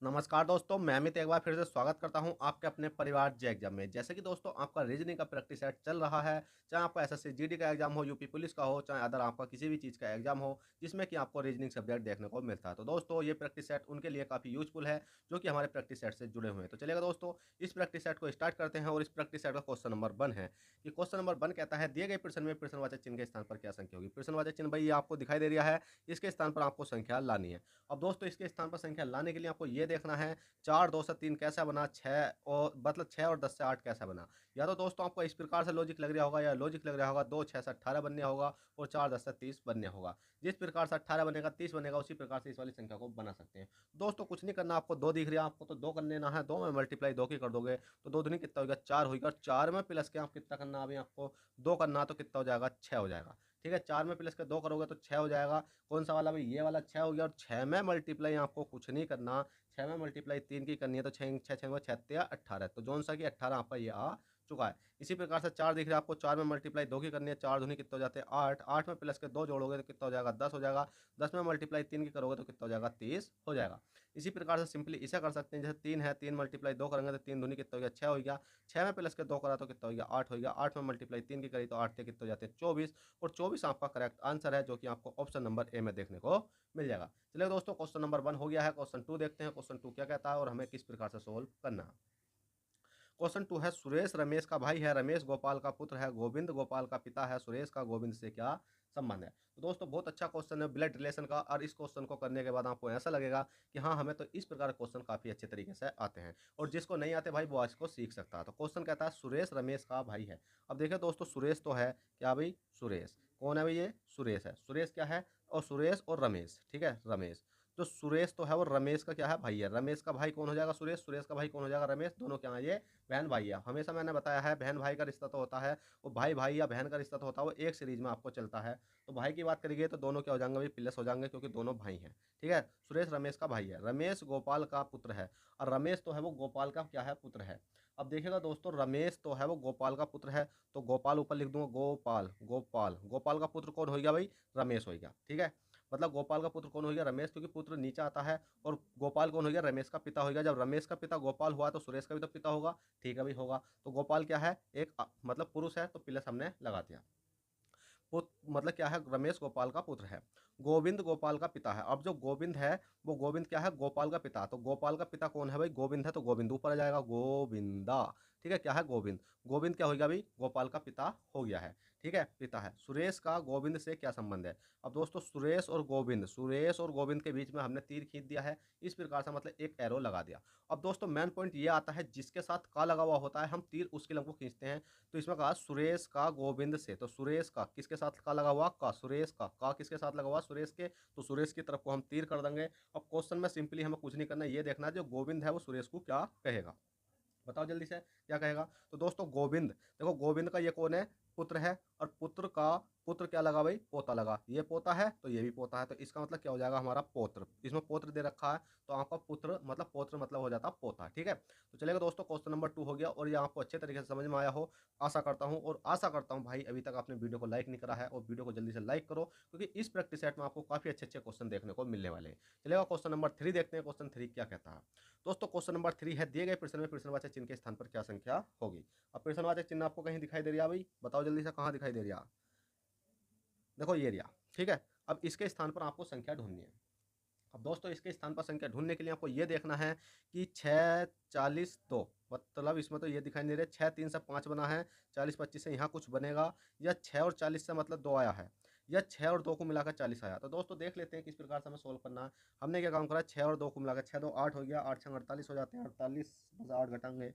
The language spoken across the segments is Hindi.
नमस्कार दोस्तों, मैं अमित एक बार फिर से स्वागत करता हूं आपके अपने परिवार जे एग्जाम में। जैसे कि दोस्तों आपका रीजनिंग का प्रैक्टिस सेट चल रहा है, चाहे आपका एसएससी जीडी का एग्जाम हो, यूपी पुलिस का हो, चाहे अदर आपका किसी भी चीज़ का एग्जाम हो, जिसमें कि आपको रीजनिंग सब्जेक्ट देखने को मिलता है। तो दोस्तों ये प्रैक्टिस सेट उनके लिए काफ़ी यूजफुल है, जो कि हमारे प्रैक्टिस सेट से जुड़े हुए हैं। तो चलिएगा दोस्तों, इस प्रैक्टिस सेट को स्टार्ट करते हैं और इस प्रैक्टिस सेट का क्वेश्चन नंबर 1 है कि क्वेश्चन नंबर 1 कहता है दिए गए प्रश्न में प्रश्नवाचक चिन्ह के स्थान पर क्या संख्या होगी। प्रश्नवाचक चिन्ह भाई ये आपको दिखाई दे रहा है, इसके स्थान पर आपको संख्या लानी है। अब दोस्तों इसके स्थान पर संख्या लाने के लिए आपको ये देखना है 4 2 से 3 कैसा बना, 6 और मतलब 6 और 10 से 8 कैसा बना। या तो दोस्तों आपको इस प्रकार से लॉजिक लग रहा होगा या लॉजिक लग रहा होगा 2 6 से 18 बनने होगा और 4 10 से 30 बनने होगा। जिस प्रकार से 18 बनेगा 30 बनेगा उसी प्रकार से इस वाली संख्या को बना सकते हैं। दोस्तों कुछ नहीं करना, आपको 2 दिख रहा है, आपको तो 2 कर लेना है। 2 में मल्टीप्लाई 2 की कर दोगे तो 2 दूनी कितना होगा 4 होगा और 4 में प्लस के आप कितना करना, अभी आपको 2 करना तो कितना हो जाएगा 6 हो जाएगा। ठीक है, 4 में प्लस के 2 करोगे तो 6 हो जाएगा। कौन सा वाला भाई, ये वाला 6 हो गया। और 6 में मल्टीप्लाई आपको कुछ नहीं करना, 6 में मल्टीप्लाई 3 की करनी है तो 6 6 6 छत्या 18, तो जौन सा कि 18 आपका ये आ चुका है। इसी प्रकार से 4 दिख रहा है आपको, 4 में मल्टीप्लाई 2 की करनी है, 4 दूनी कितना हो जाते हैं 8, 8 में प्लस के 2 जोड़ोगे तो कितना हो जाएगा 10 हो जाएगा। 10 में मल्टीप्लाई 3 की करोगे तो कितना हो जाएगा 30 हो जाएगा। इसी प्रकार से सिंपली इसे कर सकते हैं, जैसे 3 है, 3 मल्टीप्लाई 2 करेंगे तो 3 दूनी कितना हो गया 6 हो गया। 6 में प्लस के 2 करा तो कितना हो गया 8 हो गया। 8 में मल्टीप्लाई 3 की करी तो 8 से कितना हो जाते हैं 24, और 24 आपका करेक्ट आंसर है, जो कि आपको ऑप्शन नंबर ए में देखने को मिल जाएगा। चलिए दोस्तों क्वेश्चन नंबर 1 हो गया है। क्वेश्चन 2 देखते हैं, क्वेश्चन 2 क्या कहता है और हमें किस प्रकार से सोल्व करना है। क्वेश्चन 2 है सुरेश रमेश का भाई है, रमेश गोपाल का पुत्र है, गोविंद गोपाल का पिता है, सुरेश का गोविंद से क्या संबंध है। तो दोस्तों बहुत अच्छा क्वेश्चन है ब्लड रिलेशन का, और इस क्वेश्चन को करने के बाद आपको ऐसा लगेगा कि हाँ हमें तो इस प्रकार क्वेश्चन काफी अच्छे तरीके से आते हैं, और जिसको नहीं आते भाई वो इसको सीख सकता है। तो क्वेश्चन कहता है सुरेश रमेश का भाई है। अब देखिए दोस्तों सुरेश तो है क्या भाई, सुरेश कौन है भाई, ये सुरेश है। सुरेश क्या है, और सुरेश और रमेश, ठीक है रमेश। जो सुरेश तो है वो रमेश का क्या है भाई है। रमेश का भाई कौन हो जाएगा सुरेश, सुरेश का भाई कौन हो जाएगा रमेश। दोनों क्या है ये बहन भाई है। हमेशा मैंने बताया है बहन भाई का रिश्ता तो होता है, वो भाई भाई या बहन का रिश्ता तो होता है वो एक सीरीज में आपको चलता है। तो भाई की बात करेंगे तो दोनों क्या हो जाएंगे भाई प्लस हो जाएंगे, क्योंकि दोनों भाई हैं। ठीक है, सुरेश रमेश का भाई है, रमेश गोपाल का पुत्र है, और रमेश तो है वो गोपाल का क्या है पुत्र है। अब देखिएगा दोस्तों रमेश तो है वो गोपाल का पुत्र है, तो गोपाल ऊपर लिख दूंगा, गोपाल गोपाल गोपाल का पुत्र कौन हो गया भाई, रमेश हो गया। ठीक है, मतलब गोपाल का पुत्र कौन हो गया रमेश, क्योंकि पुत्र नीचे आता है। और गोपाल कौन हो गया, रमेश का पिता हो गया। जब रमेश का पिता गोपाल हुआ तो सुरेश का भी तो पिता होगा। ठीक है भाई होगा। तो गोपाल क्या है, एक मतलब पुरुष है, तो प्लस हमने लगा दिया। मतलब क्या है, रमेश गोपाल का पुत्र है। गोविंद गोपाल का पिता है। अब जो गोविंद है वो गोविंद क्या है, गोपाल का पिता। तो गोपाल का पिता कौन है भाई, गोविंद है, तो गोविंद ऊपर आ जाएगा गोविंदा। ठीक है, क्या है गोविंद, गोविंद क्या हो गया भाई, गोपाल का पिता हो गया है। ठीक है, पिता है। सुरेश का गोविंद से क्या संबंध है। अब दोस्तों सुरेश और गोविंद, सुरेश और गोविंद के बीच में हमने तीर खींच दिया है, इस प्रकार से मतलब एक एरो लगा दिया। अब दोस्तों मेन पॉइंट ये आता है, जिसके साथ का लगा हुआ होता है हम तीर उसके लंब को खींचते हैं। तो इसमें कहा सुरेश का गोविंद से, तो सुरेश का किसके साथ का लगा हुआ, का सुरेश का किसके साथ लगा हुआ सुरेश के, तो सुरेश की तरफ को हम तीर कर देंगे। अब क्वेश्चन में सिंपली हमें कुछ नहीं करना, ये देखना है जो गोविंद है वो सुरेश को क्या कहेगा। बताओ जल्दी से क्या कहेगा। तो दोस्तों गोविंद, देखो गोविंद का ये कौन है, पुत्र है, और पुत्र का पुत्र क्या लगा भाई, पोता लगा। ये पोता है तो ये भी पोता है, तो इसका मतलब क्या हो जाएगा हमारा पोत्र। इसमें पोत्र दे रखा है तो आपका पुत्र मतलब पोत्र मतलब हो जाता पोता। ठीक है, तो चलेगा दोस्तों क्वेश्चन नंबर 2 हो गया, और ये आपको अच्छे तरीके से समझ में आया हो आशा करता हूँ। और आशा करता हूँ भाई अभी तक आपने वीडियो को लाइक नहीं करा है, और वीडियो को जल्दी से लाइक करो, क्योंकि इस प्रैक्टिस सेट में आपको काफी अच्छे अच्छे क्वेश्चन देखने को मिलने वाले हैं। चलेगा क्वेश्चन नंबर 3 देखते हैं, क्वेश्चन 3 क्या कहता है। दोस्तों क्वेश्चन नंबर 3 है दिए गए प्रश्न में प्रश्नवाचक चिन्ह के स्थान पर क्या संख्या होगी। अब प्रश्नवाचक चिन्ह आपको कहीं दिखाई दे रहा है भाई, बताओ जल्दी से कहाँ दिखाई दे रहा है। देखो ये रहा। ठीक है, अब इसके स्थान पर आपको संख्या ढूंढनी है। अब दोस्तों इसके स्थान पर संख्या ढूंढने के लिए आपको ये देखना है कि 6 40 2, मतलब इसमें तो ये दिखाई नहीं दे रहा, 6 3 से 5 बना है, 40 25 से यहाँ कुछ बनेगा, या 6 और 40 से मतलब 2 आया है, या 6 और 2 को मिलाकर 40 आया। तो दोस्तों देख लेते हैं किस प्रकार से हमें सोल्व करना है। हमने क्या काम करा, 6 और 2 को मिलाकर 6 2 8 हो गया, 8 6 48 हो जाते हैं, 48 में से 8 घटाएंगे,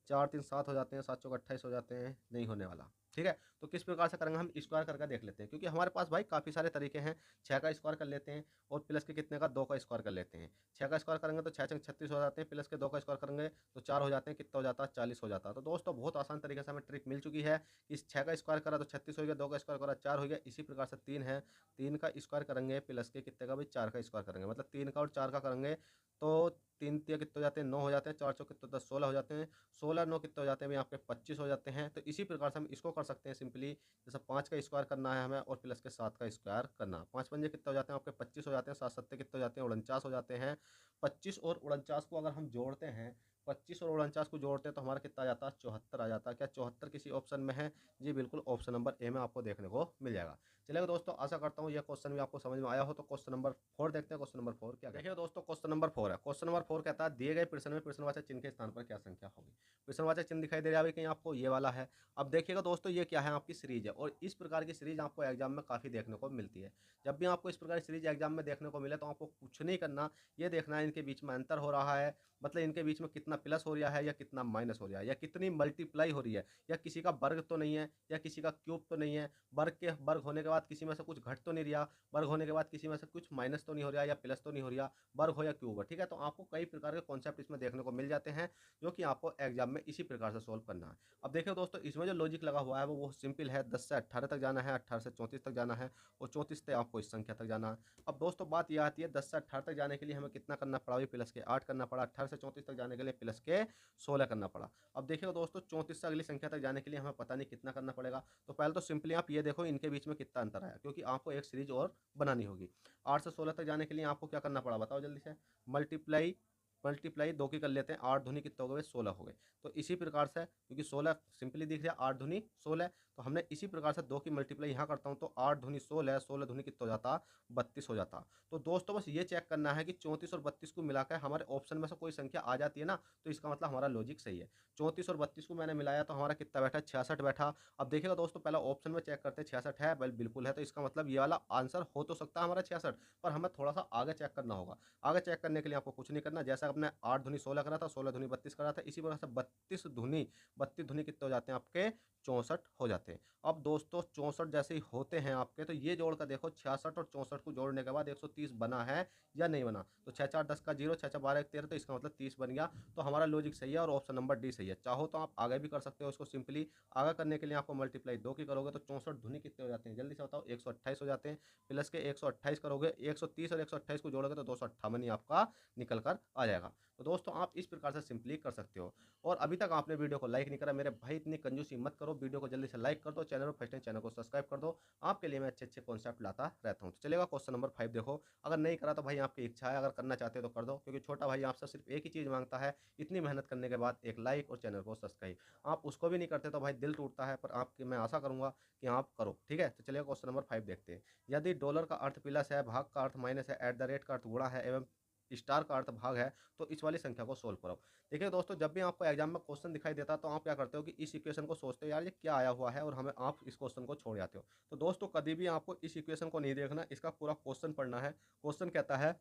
4 3 7 हो जाते हैं, 7 चौक 28 हो जाते हैं, नहीं होने वाला। ठीक है, तो किस प्रकार से करेंगे, हम स्क्वायर करके देख लेते हैं, क्योंकि हमारे पास भाई काफ़ी सारे तरीके हैं। 6 का स्क्वायर कर लेते हैं, और प्लस के कितने का 2 का स्क्वायर कर लेते हैं। 6 का स्क्वायर करेंगे तो 6 छंग 36 हो जाते हैं, प्लस के 2 का स्क्वायर करेंगे तो 4 हो जाते हैं, कितना हो जाता है 40 हो जाता है। तो दोस्तों बहुत आसान तरीके से हमें ट्रिक मिल चुकी है कि इस 6 का स्क्वायर करा तो 36 हो गया, 2 का स्क्वायर करा 4 हो गया। इसी प्रकार से 3 है, 3 का स्क्वायर करेंगे प्लस के कितने का भाई 4 का स्क्वायर करेंगे, मतलब 3 का और 4 का करेंगे तो 3 तिया कितने हो जाते हैं, 9 हो जाते हैं, 4 चौक कितने 10, 16 हो जाते हैं, 16 9 कितने हो जाते हैं भाई आपके 25 हो जाते हैं। तो इसी प्रकार से हम इसको कर सकते हैं सिंपली, जैसे 5 का स्क्वायर करना है हमें और प्लस के 7 का स्क्वायर करना है। 5 पंजे कितने हो जाते हैं आपके 25 हो जाते हैं, 7 सत्ते कितने हो जाते हैं 49 हो जाते हैं। 25 और 49 को अगर हम जोड़ते हैं, 25 और 49 को जोड़ते हैं तो हमारा कितना आ जाता है 74 आ जाता है। क्या 74 किसी ऑप्शन में है? जी बिल्कुल, ऑप्शन नंबर ए में आपको देखने को मिल जाएगा। चलिए दोस्तों, आशा करता हूँ यह क्वेश्चन भी आपको समझ में आया हो। तो क्वेश्चन नंबर 4 देखते हैं। क्वेश्चन नंबर 4 क्या कहता है? देखिए दोस्तों, क्वेश्चन नंबर 4 है। क्वेश्चन नंबर 4 कहता है दिए गए प्रश्न में प्रश्नवाचक चिन्ह के स्थान पर क्या संख्या होगी। प्रश्नवाचक चिन्ह दिखाई दे रहा है कहीं आपको, ये वाला है। अब देखिएगा दोस्तों, ये क्या है आपकी सीरीज है और इस प्रकार की सीरीज आपको एग्जाम में काफी देखने को मिलती है। जब भी आपको इस प्रकार की सीरीज एग्जाम में देखने को मिले तो आपको कुछ नहीं करना, ये देखना है इनके बीच में अंतर हो रहा है, मतलब इनके बीच में कितना प्लस हो रहा है या कितना माइनस हो रहा है, या कितनी मल्टीप्लाई हो रही है, या किसी का वर्ग तो नहीं है, या किसी का क्यूब तो नहीं है, वर्ग होने के बाद किसी में से कुछ घट तो नहीं रहा, वर्ग होने के बाद किसी में से कुछ माइनस तो नहीं हो रहा या प्लस तो नहीं हो रहा, वर्ग हो या क्यूब हो। ठीक है, तो आपको कई प्रकार के कॉन्सेप्ट इसमें देखने को मिल जाते हैं जो कि आपको एग्जाम में इसी प्रकार से सोल्व करना है। अब देखिए दोस्तों, इसमें जो लॉजिक लगा हुआ है वो सिंपल है। 10 से 18 तक जाना है, 18 से 34 तक जाना है और 34 से आपको इस संख्या तक जाना है। अब दोस्तों बात यह आती है 10 से 18 तक जाने के लिए हमें कितना करना पड़ा, प्लस के 8 करना पड़ा। 18 से 34 तक जाने के लिए प्लस के 16 करना पड़ा। अब देखिएगा दोस्तों, 34 से अगली संख्या तक जाने के लिए हमें पता नहीं कितना करना पड़ेगा। तो पहले तो सिंपली आप ये देखो इनके बीच में कितना अंतर है, क्योंकि आपको एक सीरीज और बनानी होगी। 8 से 16 तक जाने के लिए आपको क्या करना पड़ा बताओ जल्दी से। मल्टीप्लाई मल्टीप्लाई 2 की कर लेते हैं, 8 दूनी कितने हो गए 16 हो गए। तो इसी प्रकार से, क्योंकि 16 सिंपली दिख रहा है, 8 दूनी 16, तो हमने इसी प्रकार से 2 की मल्टीप्लाई यहाँ करता हूँ तो 8 दूनी 16, 16 दूनी कितना हो जाता 32 हो जाता। तो दोस्तों बस ये चेक करना है कि 34 और 32 को मिलाकर हमारे ऑप्शन में से कोई संख्या आ जाती है ना, तो इसका मतलब हमारा लॉजिक सही है। 34 और 32 को मैंने मिलाया तो हमारा कितना बैठा 66 बैठा। अब देखिएगा दोस्तों, पहला ऑप्शन में चेक करते हैं 66 है, बिल्कुल है, तो इसका मतलब ये वाला आंसर हो तो सकता है हमारा 66, पर हमें थोड़ा सा आगे चेक करना होगा। आगे चेक करने के लिए आपको कुछ नहीं करना, जैसा आपने 8 धुनी 16 करा था, 16 धुनी 32 करा था, इसी प्रकार से 32 धुनी कितने हो जाते हैं आपके 64 हो जाते हैं। अब दोस्तों 64 जैसे ही होते हैं आपके, तो ये जोड़ कर देखो 66 और 64 को जोड़ने के बाद 130 बना है या नहीं बना। तो 6 4 10 का 0, 6 6 12 1 13, तो इसका मतलब 30 बन गया। तो हमारा लॉजिक सही है और ऑप्शन नंबर डी सही है। चाहो तो आप आगे भी कर सकते हो इसको सिंपली। आगे करने के लिए आपको मल्टीप्लाई 2 की करोगे तो 64 धुनी कितने हो जाते हैं जल्दी से बताओ 128 हो जाते हैं। प्लस के 128 करोगे, 130 और 128 को जोड़ोगे तो 258 ही आपका निकल कर आ जाएगा। तो दोस्तों आप इस प्रकार से सिंपली कर सकते हो। और अभी तक आपने वीडियो को लाइक नहीं करा मेरे भाई, इतनी कंजूसी मत करो, वीडियो को जल्दी से लाइक कर दो, चैनल पर फर्स्ट टाइम चैनल को सब्सक्राइब कर दो। आपके लिए मैं अच्छे अच्छे कॉन्सेप्ट लाता रहता हूँ। तो चलेगा क्वेश्चन नंबर 5 देखो। अगर नहीं करा तो भाई आपकी इच्छा है, अगर करना चाहते हो तो कर दो, क्योंकि छोटा भाई आपसे सिर्फ एक ही चीज़ मांगता है, इतनी मेहनत करने के बाद एक लाइक और चैनल को सब्सक्राइब। आप उसको भी नहीं करते तो भाई दिल टूटता है, पर आपकी मैं आशा करूंगा कि आप करो। ठीक है, तो चलिए क्वेश्चन नंबर 5 देखते हैं। यदि डॉलर का अर्थ प्लस है, भाग का अर्थ माइनस है, एट द रेट का अर्थ गुणा है एवं स्टार का अर्थ भाग है, तो इस वाली संख्या को सोल्व करो। देखिए दोस्तों, जब भी आपको एग्जाम में क्वेश्चन दिखाई देता है तो आप क्या करते हो कि इस इक्वेशन को सोचते हो यार ये क्या आया हुआ है, और हमें आप इस क्वेश्चन को छोड़ जाते हो। तो दोस्तों कभी भी आपको इस इक्वेशन को नहीं देखना, इसका पूरा क्वेश्चन पढ़ना है। क्वेश्चन कहता है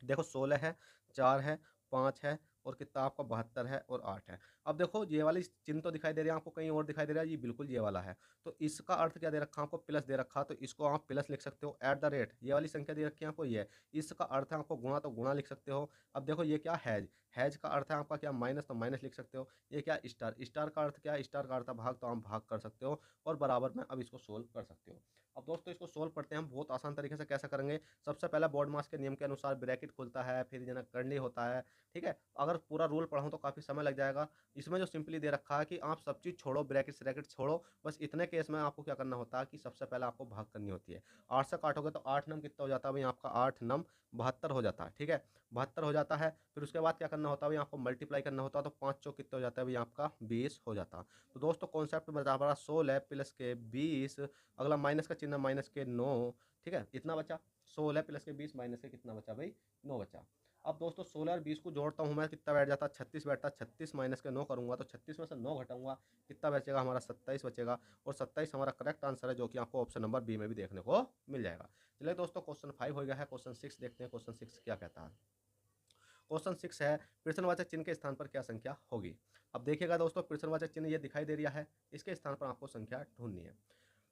देखो 16 है, 4 है, 5 है और कितना आपका 72 है और 8 है। अब देखो ये वाली चिन्ह तो दिखाई दे रही है आपको, कहीं और दिखाई दे रहा है, ये बिल्कुल ये वाला है। तो इसका अर्थ क्या दे रखा है आपको, प्लस दे रखा, तो इसको आप प्लस लिख सकते हो। एट द रेट ये वाली संख्या दे रखी है आपको, ये इसका अर्थ है आपको गुणा, तो गुणा लिख सकते हो। अब देखो ये क्या हैज, हैज का अर्थ है आपका क्या माइनस, तो माइनस लिख सकते हो। ये क्या स्टार, स्टार का अर्थ क्या, स्टार का अर्थ है भाग, तो आप भाग कर सकते हो और बराबर में अब इसको सोल्व कर सकते हो। अब दोस्तों इसको सोल्व करते हैं हम बहुत आसान तरीके से। कैसे करेंगे, सबसे पहले बोर्ड मास के नियम के अनुसार ब्रैकेट खुलता है, फिर जना करली होता है। ठीक है, अगर पूरा रूल पढ़ाऊँ तो काफ़ी समय लग जाएगा। इसमें जो सिंपली दे रखा है कि आप सब चीज़ छोड़ो, ब्रैकेट ब्रैकेट छोड़ो, बस इतने केस में आपको क्या करना होता है कि सबसे पहले आपको भाग करनी होती है। 8 से काटोगे तो 8 नम कितना हो जाता है भाई आपका, 8 नम 72 हो जाता है। ठीक है, 72 हो जाता है। फिर उसके बाद क्या करना होता है भाई आपको मल्टीप्लाई करना होता है, तो 5 चौक कितना हो जाता है भाई आपका 20 हो जाता है। तो दोस्तों कॉन्सेप्ट बराबर 16 प्लस के 20, अगला माइनस का चिन्ह माइनस के 9। ठीक है, इतना बचा 16 प्लस के 20 माइनस के कितना बचा भाई 9 बचा। अब दोस्तों 16 और 20 को जोड़ता हूँ मैं, कितना बैठ जाता 36 बैठता। 36 माइनस के 9 करूँगा तो 36 में से 9 घटाऊंगा, कितना बचेगा हमारा 27 बचेगा। और 27 हमारा करेक्ट आंसर है, जो कि आपको ऑप्शन नंबर बी में भी देखने को मिल जाएगा। चलिए दोस्तों क्वेश्चन 5 हो गया है। क्वेश्चन 6 देखते हैं। क्वेश्चन 6 क्या कहता है। क्वेश्चन 6 है प्रश्नवाचक चिन्ह के स्थान पर क्या संख्या होगी। अब देखिएगा दोस्तों, प्रश्नवाचक चिन्ह ये दिखाई दे रहा है, इसके स्थान पर आपको संख्या ढूंढनी है।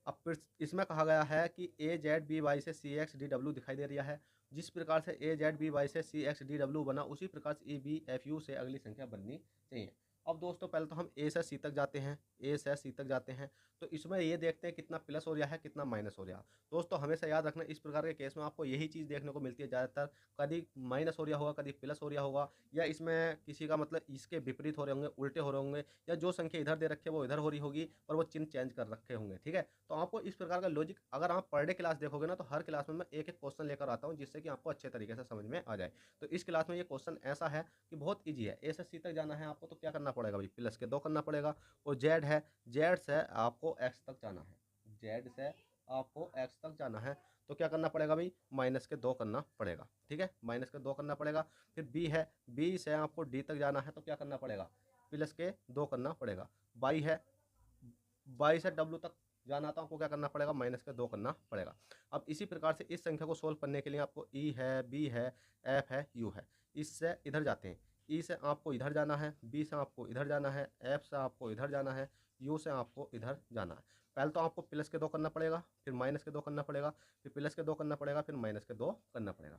अब इसमें कहा गया है कि ए जेड बी वाई से सी एक्स डी डब्ल्यू दिखाई दे रहा है। जिस प्रकार से ए जेड बी वाई से सी एक्स डी डब्ल्यू बना, उसी प्रकार से ए बी एफ यू से अगली संख्या बननी चाहिए। अब दोस्तों पहले तो हम ए से सी तक जाते हैं, ए से सी तक जाते हैं, तो इसमें ये देखते हैं कितना प्लस हो रहा है, कितना माइनस हो रहा है। दोस्तों हमेशा याद रखना, इस प्रकार के केस में आपको यही चीज़ देखने को मिलती है ज़्यादातर, कभी माइनस हो रहा होगा, कभी प्लस हो रहा होगा, या इसमें किसी का मतलब इसके विपरीत हो रहे होंगे, उल्टे हो रहे होंगे, या जो संख्या इधर दे रखी है वो इधर हो रही होगी और वो चिन्ह चेंज कर रखे होंगे। ठीक है, तो आपको इस प्रकार का लॉजिक, अगर आप पर डे क्लास देखोगे ना, तो हर क्लास में मैं एक एक क्वेश्चन लेकर आता हूँ, जिससे कि आपको अच्छे तरीके से समझ में आ जाए। तो इस क्लास में ये क्वेश्चन ऐसा है कि बहुत ईजी है। ए से सी तक जाना है आपको, तो क्या करना पड़ेगा भाई, प्लस के 2 करना पड़ेगा। और जेड है, जेड से आपको एक्स तक जाना है, जेड से आपको एक्स तक जाना है, तो क्या करना पड़ेगा भाई, माइनस के 2 करना पड़ेगा। ठीक है, माइनस के 2 करना पड़ेगा। फिर बी है, बी से आपको डी तक जाना है, तो क्या करना पड़ेगा, प्लस के 2 करना पड़ेगा। बाई है, बाई से डब्ल्यू तक जाना, तो आपको क्या करना पड़ेगा, माइनस के 2 करना पड़ेगा। अब इसी प्रकार से इस संख्या को सोल्व करने के लिए आपको ई है, बी है, एफ है, यू है, इससे इधर जाते हैं। ई से आपको इधर जाना है, बी से आपको इधर जाना है, एफ से आपको इधर जाना है, यू से आपको इधर जाना है। पहले तो आपको प्लस के 2 करना पड़ेगा, फिर माइनस के 2 करना पड़ेगा, फिर प्लस के 2 करना पड़ेगा, फिर माइनस के 2 करना पड़ेगा।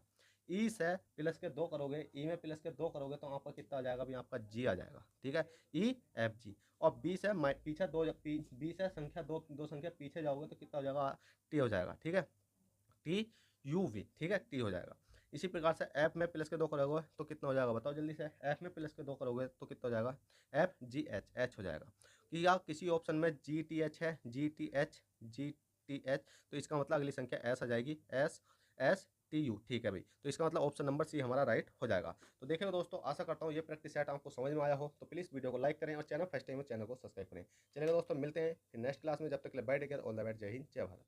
ई से प्लस के 2 करोगे, ई में प्लस के 2 करोगे, तो आपका कितना आ जाएगा भाई, आपका जी आ जाएगा। ठीक है, ई एफ जी। और बी से पीछे बी से संख्या दो संख्या पीछे जाओगे, तो कितना हो जाएगा, टी हो जाएगा। ठीक है, टी यू वी, ठीक है, टी हो जाएगा। इसी प्रकार से एफ में प्लस के 2 करोगे तो कितना हो जाएगा, बताओ जल्दी से, एफ में प्लस के 2 करोगे तो कितना हो जाएगा, एफ जी एच, एच हो जाएगा। कि या किसी ऑप्शन में जी टी एच है, G T H, G T H, तो इसका मतलब अगली संख्या एस आ जाएगी, एस एस टी यू। ठीक है भाई, तो इसका मतलब ऑप्शन नंबर सी हमारा राइट हो जाएगा। तो देखिए दोस्तों, आशा करता हूँ ये प्रैक्टिस सेट आपको समझ में आया हो, तो प्लीज़ वीडियो को लाइक करें और चैनल फर्स्ट टाइम चैनल को सब्सक्राइब करें। चलिए दोस्तों, मिलते हैं फिर नेक्स्ट क्लास में, जब तक के लिए bye take care, all the best, जय हिंद, जय भारत।